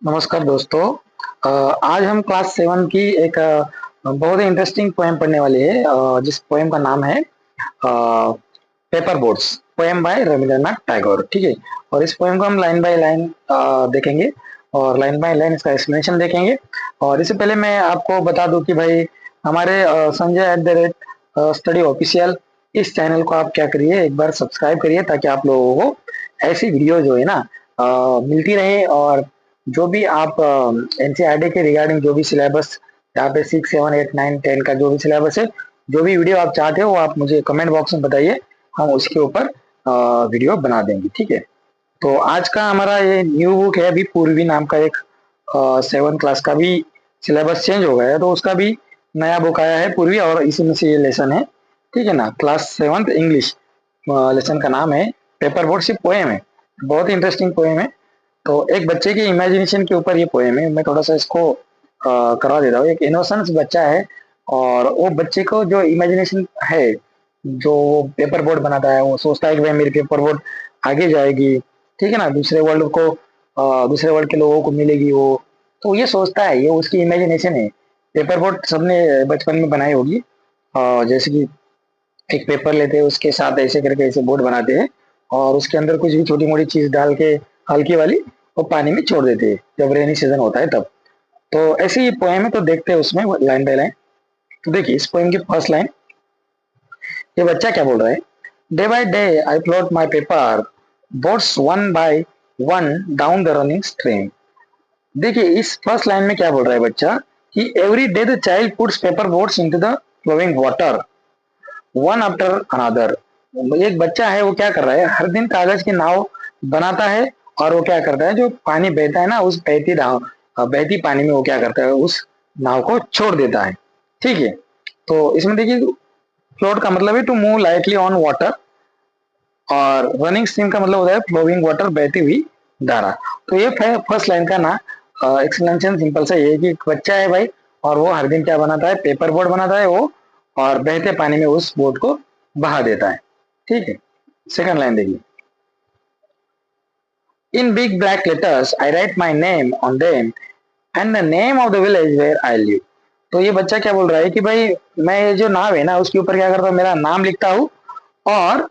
नमस्कार दोस्तों। आज हम क्लास 7 की एक बहुत ही इंटरेस्टिंग पोएम पढ़ने वाले हैं, जिस पोएम का नाम है paper boats. Poem by Rabindranath Tagore. ठीक है। और इस पोएम को हम लाइन बाय लाइन देखेंगे और लाइन बाय लाइन इसका एक्सप्लेनेशन देखेंगे। और इससे पहले मैं आपको बता दूं कि भाई हमारे संजय @ स्टडी ऑफिशियल इस चैनल को आप क्या करिए, एक बार सब्सक्राइब करिए ताकि आप लोगों को ऐसी वीडियो जो है ना मिलती रहे। और जो भी आप एनसीईआरटी के रिगार्डिंग जो भी सिलेबस यहाँ पे 6, 7, 8, 9, 10 का जो भी सिलेबस है, जो भी वीडियो आप चाहते हो वो आप मुझे कमेंट बॉक्स में बताइए, हम उसके ऊपर वीडियो बना देंगे। ठीक है। तो आज का हमारा ये न्यू बुक है, अभी पूर्वी नाम का एक 7 क्लास का भी सिलेबस चेंज हो गया है, तो उसका भी नया बुक आया है पूर्वी, और इसी में से ये लेसन है। ठीक है ना। क्लास 7 इंग्लिश लेसन का नाम है पेपर बोट। सिर्फ पोएम है, बहुत ही इंटरेस्टिंग पोएम है। तो एक बच्चे की इमेजिनेशन के ऊपर ये पोएम है। मैं थोड़ा सा इसको करवा देता हूँ। एक इनोसेंस बच्चा है, और वो बच्चे को जो इमेजिनेशन है, जो वो पेपर बोर्ड बनाता है, वो सोचता है कि भाई मेरी पेपर बोर्ड आगे जाएगी। ठीक है ना। दूसरे वर्ल्ड को दूसरे वर्ल्ड के लोगों को मिलेगी वो। तो ये सोचता है, ये उसकी इमेजिनेशन है। पेपर बोर्ड सबने बचपन में बनाई होगी। जैसे कि एक पेपर लेते हैं, उसके साथ ऐसे करके ऐसे बोर्ड बनाते हैं, और उसके अंदर कुछ भी छोटी मोटी चीज डाल के, हल्की वाली, वो पानी में छोड़ देते हैं जब रेनी सीजन होता है तब। तो ऐसे ही पोएम है, तो देखते हैं उसमें लाइन बाय लाइन। तो देखिए इस पोएम की फर्स्ट लाइन, ये बच्चा क्या बोल रहा है। Day by day I plot my paper boats one by one down the running stream. देखिए इस फर्स्ट लाइन में क्या बोल रहा है बच्चा, कि every day the child puts paper boats into the flowing water one after another. एक बच्चा है, वो क्या कर रहा है, हर दिन कागज की नाव बनाता है। और वो क्या करता है, जो पानी बहता है ना, उस बहती पानी में वो क्या करता है, उस नाव को छोड़ देता है। ठीक है। तो इसमें देखिए फ्लोट का मतलब है to move lightly on water, और रनिंग स्ट्रीम का मतलब होता है फ्लोइंग वाटर, बहती हुई धारा। तो ये फर्स्ट लाइन का ना एक्सप्लेनेशन सिंपल सा ये है कि एक बच्चा है भाई, और वो हर दिन क्या बनाता है, पेपर बोर्ड बनाता है वो, और बहते पानी में उस बोर्ड को बहा देता है। ठीक है। सेकंड लाइन देखिए, in big black letters I write my name on them and the name of the village where I live. तो ये बच्चा क्या बोल रहा है कि भाई मैं ये जो नाव है ना, उसके ऊपर क्या करता हूँ, मेरा नाम लिखता हूँ, और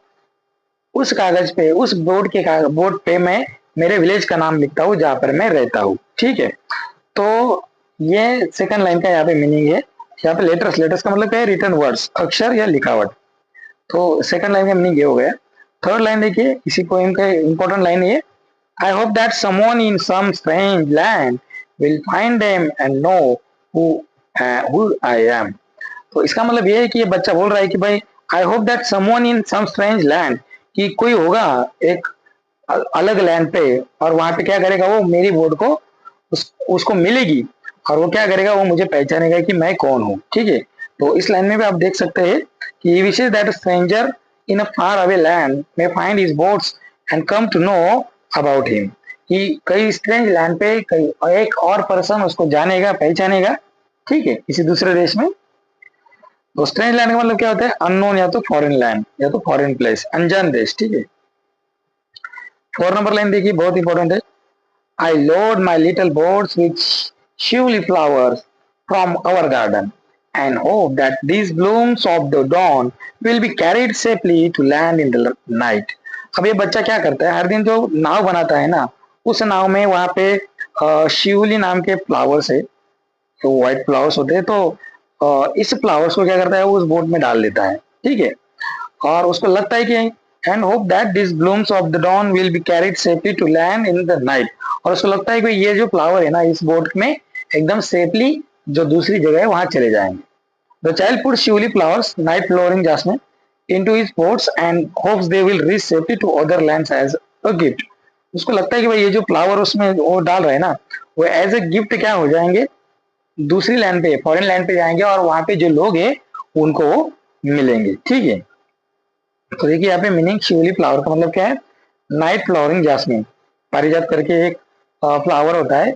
उस कागज पे, उस बोर्ड पे मैं मेरे विलेज का नाम लिखता हूँ जहां पर मैं रहता हूँ। ठीक है। तो ये सेकंड लाइन का यहाँ पे मीनिंग है। यहाँ पे लेटर्स, लेटर्स का मतलब क्या है, रिटर्न वर्ड्स, अक्षर या लिखावट। तो सेकंड लाइन का मीनिंग ये हो गया। थर्ड लाइन देखिए, इसी पोएम का इंपॉर्टेंट लाइन है, I hope that someone in some strange land will find them and know who who I am. तो इसका मतलब ये है कि ये बच्चा बोल रहा है कि भाई I hope that someone in some strange land, कि कोई होगा एक अलग लैंड पे, और वहां पे क्या करेगा, वो मेरी बोर्ड को उसको मिलेगी, और वो क्या करेगा, वो मुझे पहचानेगा कि मैं कौन हूँ। ठीक है। तो इस लाइन में भी आप देख सकते हैं कि wishes that stranger in a far away land may find his boats and come to know about him, कि कई स्ट्रेंज लैंड पे कई एक और पर्सन उसको जानेगा, पहचानेगा। ठीक है, किसी दूसरे देश में। तो स्ट्रेंज लैंड का मतलब क्या होता है, अननोन, या तो फॉरेन लैंड, या तो फॉरेन प्लेस, अनजान देश। ठीक है। 4 नंबर लाइन देखिए, बहुत इंपॉर्टेंट है। I load my little boats with shively flowers from our garden and hope that these blooms of the dawn will be carried safely to land in the night. अब ये बच्चा क्या करता है, हर दिन जो नाव बनाता है ना, उस नाव में वहां पे शिवली नाम के फ्लावर्स है, तो व्हाइट फ्लावर्स होते हैं। तो इस फ्लावर्स को क्या करता है, वो उस बोट में डाल देता है। ठीक है। और उसको लगता है कि and hope that this blooms of the dawn will be carried safely to land in the night. और उसको लगता है कि ये जो फ्लावर है ना, इस बोट में एकदम सेफली जो दूसरी जगह है वहां चले जाएंगे। The child put shiuli flowers night flowering jasmine into his boats and hopes they will reach safely to other lands as a gift. उसको लगता है कि भाई ये जो फ्लावर उसमें वो डाल रहे हैं ना, वो एज ए गिफ्ट क्या हो जाएंगे, दूसरी लैंड पे, फॉरेन लैंड पे जाएंगे, और वहां पे जो लोग हैं उनको वो मिलेंगे। ठीक है। तो देखिए यहाँ पे मीनिंग, शिवली फ्लावर का मतलब क्या है, नाइट फ्लावरिंग जासमीन, पारिजात करके एक फ्लावर होता है,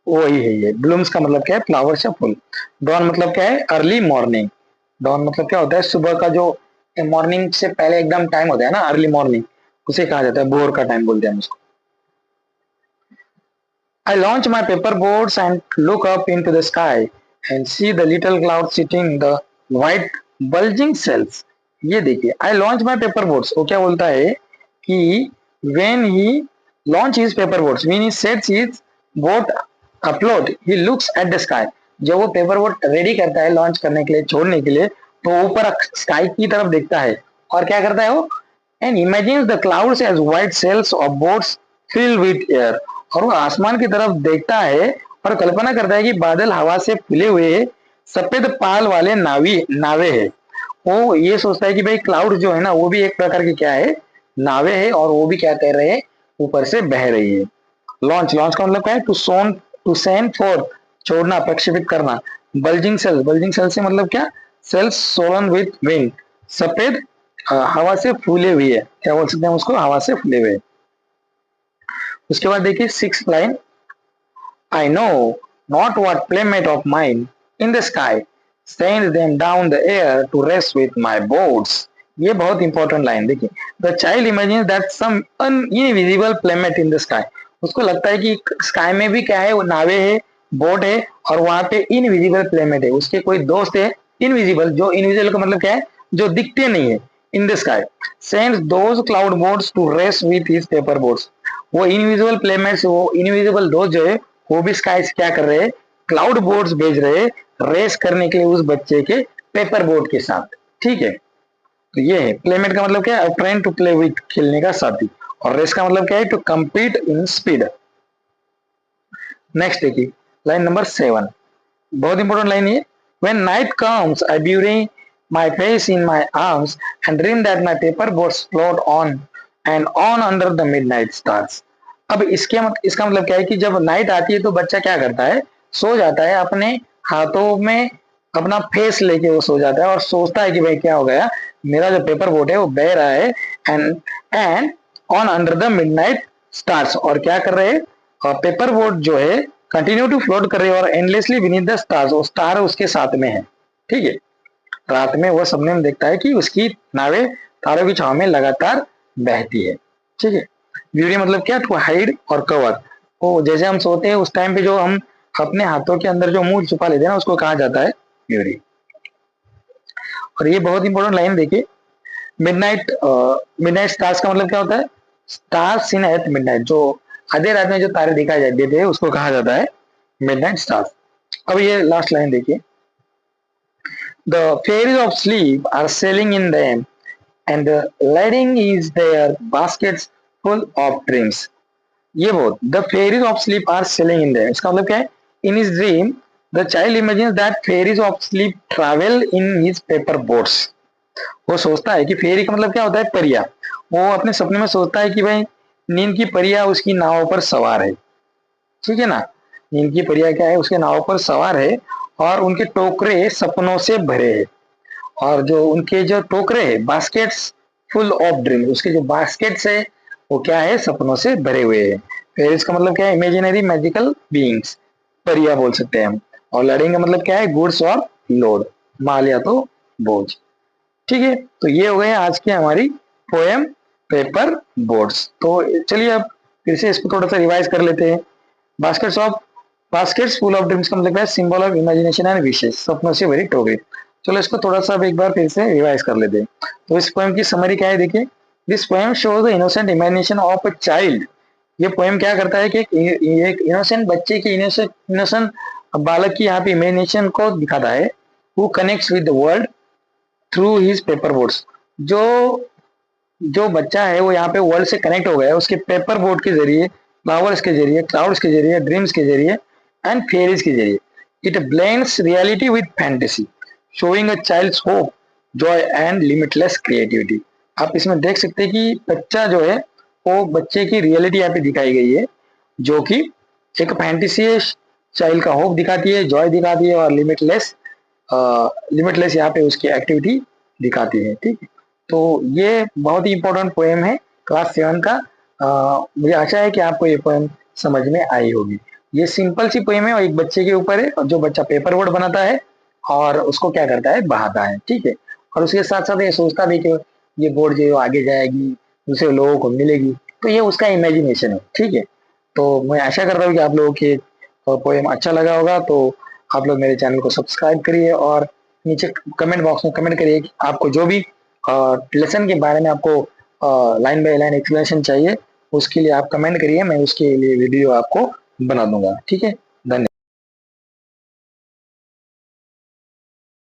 वही है ये। ब्लूम्स का मतलब क्या है, फ्लावर्स या फूल। डॉन मतलब क्या है, अर्ली मॉर्निंग। डॉन मतलब क्या होता है, सुबह का जो मॉर्निंग से पहले एकदम टाइम होता है ना, अर्ली मॉर्निंग, उसे कहा जाता है, भोर का टाइम बोलते हैं हम उसको। I launch my paper boards and look up into the sky and see the little clouds sitting the white bulging cells. ये देखिए, I launch my paper boards. वो क्या बोलता है कि when he launch his paper boards, when he sets his boat afloat, he looks at the sky. जब वो paper boat ready करता है लॉन्च करने के लिए, छोड़ने के लिए, तो ऊपर स्काई की तरफ देखता है और क्या करता है वो, and imagines the clouds as white sails of boats filled with air. और वो आसमान की तरफ देखता है और कल्पना करता है कि बादल हवा से फुले हुए सफेद पाल वाले नावे हैं. वो ये सोचता है कि भाई क्लाउड जो है ना वो भी एक प्रकार की क्या है, नावे है, और वो भी क्या कर रहे हैं, ऊपर से बह रही है. लॉन्च, लॉन्च का मतलब क्या है, टू सेंड फोर्थ, छोड़ना, प्रक्षेपित करना. बल्जिंग सेल से मतलब क्या, सेल्स सोलन विथ विंग, सफेद हवा से फूले हुए है, क्या बोल सकते हैं उसको, हवा से फूले हुए. उसके बाद देखिए 6th line, I know not what playmate of mine in the sky sends them down the air to rest with my boats. ये बहुत इंपॉर्टेंट लाइन देखिए. The child imagine that some invisible playmate in the sky. उसको लगता है कि sky में भी क्या है, वो नावे है, बोट है, और वहां पे इनविजिबल प्लेमेट है, उसके कोई दोस्त है इनविजिबल. जो इनविजिबल का मतलब क्या है, जो दिखते नहीं है. In the sky sends those cloud boats to rest with his paper boats. वो इनविजिबल प्लेमेट्स, वो इनविजिबल दोस्त जो है, वो भी स्काई से क्या कर रहे हैं, क्लाउड बोर्ड्स भेज रहे हैं रेस करने के लिए उस बच्चे के पेपर बोर्ड के साथ. ठीक है, तो ये है प्लेमेट का मतलब क्या है, फ्रेंड टू प्ले विथ, खेलने का साथी. और रेस का मतलब क्या है, to compete in speed. Next देखिए लाइन नंबर 7, बहुत इंपॉर्टेंट लाइन है. When night comes I bury my face in my arms and dream that my paper boats float on and on under the midnight stars. अब इसका मतलब क्या है कि जब नाइट आती है तो बच्चा क्या करता है, सो जाता है, अपने हाथों में अपना फेस लेके वो सो जाता है और सोचता है कि भाई क्या हो गया, मेरा जो पेपर बोट है वो बह रहा है, and on under the midnight stars. और क्या कर रहे हैं, पेपर बोट जो है कंटिन्यू टू फ्लोट कर रही है और एंडलेसली बीनीथ द स्टार्स, और स्टार उसके साथ में है. ठीक है, रात में वो सपने में देखता है कि उसकी नावे तारों की छाव में लगातार बहती है. ठीक है, ब्यूटी मतलब क्या, टू हाइड और कवर. वो जैसे हम सोते हैं उस टाइम पे जो हम अपने हाथों के अंदर जो मुंह छुपा लेते हैं ना, उसको कहा जाता है ब्यूटी. और ये बहुत इंपॉर्टेंट लाइन देखिए, मिडनाइट स्टार्स का मतलब क्या होता है, स्टार्स इन एट मिडनाइट. जो आधे रात में जो तारे दिखाई देते हैं उसको कहा जाता है मिडनाइट स्टार्स. अब ये लास्ट लाइन देखिए, the fairies of sleep are sailing in them and the lading is their baskets full of dreams. ये बहुत, the fairies of sleep are sailing in there. इसका मतलब क्या है, in his dream the child imagines that fairies of sleep travel in his paper boats. वो सोचता है कि फेरी का मतलब क्या होता है, परिया. वो अपने सपने में सोचता है कि भाई नींद की परिया उसकी नाव पर सवार है. ठीक है ना, नींद की परिया क्या है, उसके नाव पर सवार है और उनके टोकरे सपनों से भरे हैं. और जो उनके जो टोकरे है, बास्केट्स फुल ऑफ ड्रीम, उसके जो बास्केट्स है वो क्या है, सपनों से भरे हुए हैं. फिर इसका मतलब क्या है, इमेजिनरी मैजिकल बीइंग्स, परिया बोल सकते हैं हम. और लड़ेंगे मतलब क्या है, गुड्स और लोड, माल या तो बोझ. ठीक है, तो ये हो गए आज की हमारी पोएम पेपर बोर्ड्स. तो चलिए अब फिर से इसको थोड़ा सा रिवाइज कर लेते हैं. बास्केट्स फुल ऑफ ड्रीम्स का मतलब है सिंबल ऑफ इमेजिनेशन एंड विशेष, सपनों से भरी टोकरी. चलो इसको थोड़ा सा अब एक बार फिर से रिवाइज कर लेते हैं. तो इस पोएम की समरी क्या है देखिए, this poem shows the innocent imagination of a child. ये पोएम क्या करता है कि एक इनोसेंट बच्चे की, इनोसेंट बालक की यहाँ पे इमेजिनेशन को दिखाता है. Who connects with the world through his paper boards. जो जो बच्चा है वो यहाँ पे वर्ल्ड से कनेक्ट हो गया है उसके पेपर बोर्ड के जरिए, फ्लावर्स के जरिए, क्लाउड्स के जरिए, ड्रीम्स के जरिए एंड फेरीज के जरिए. It blends reality with fantasy, showing a child's hope, joy and limitless creativity. आप इसमें देख सकते हैं कि बच्चा जो है वो बच्चे की रियलिटी यहाँ पे दिखाई गई है, जो कि एक फैंटेसी है, चाइल्ड का होप दिखाती है, जॉय दिखाती है और लिमिटलेस यहाँ पे उसकी एक्टिविटी दिखाती है. ठीक है, तो ये बहुत ही इंपॉर्टेंट पोएम है क्लास 7 का. मुझे आशा है कि आपको ये पोएम समझ में आई होगी. ये सिंपल सी पोएम है और एक बच्चे के ऊपर है, और जो बच्चा पेपर बोर्ड बनाता है और उसको क्या करता है, बहाता है. ठीक है, और उसके साथ साथ ये सोचता भी कि ये बोर्ड जो आगे जाएगी, दूसरे लोगों को मिलेगी, तो ये उसका इमेजिनेशन है. ठीक है, तो मैं आशा करता हूँ कि आप लोगों की पोएम अच्छा लगा होगा। तो आप लोग मेरे चैनल को सब्सक्राइब करिए और नीचे कमेंट बॉक्स में कमेंट करिए कि आपको जो भी लेसन के बारे में आपको लाइन बाय लाइन एक्सप्लेनेशन चाहिए, उसके लिए आप कमेंट करिए, मैं उसके लिए वीडियो आपको बना दूंगा। ठीक है।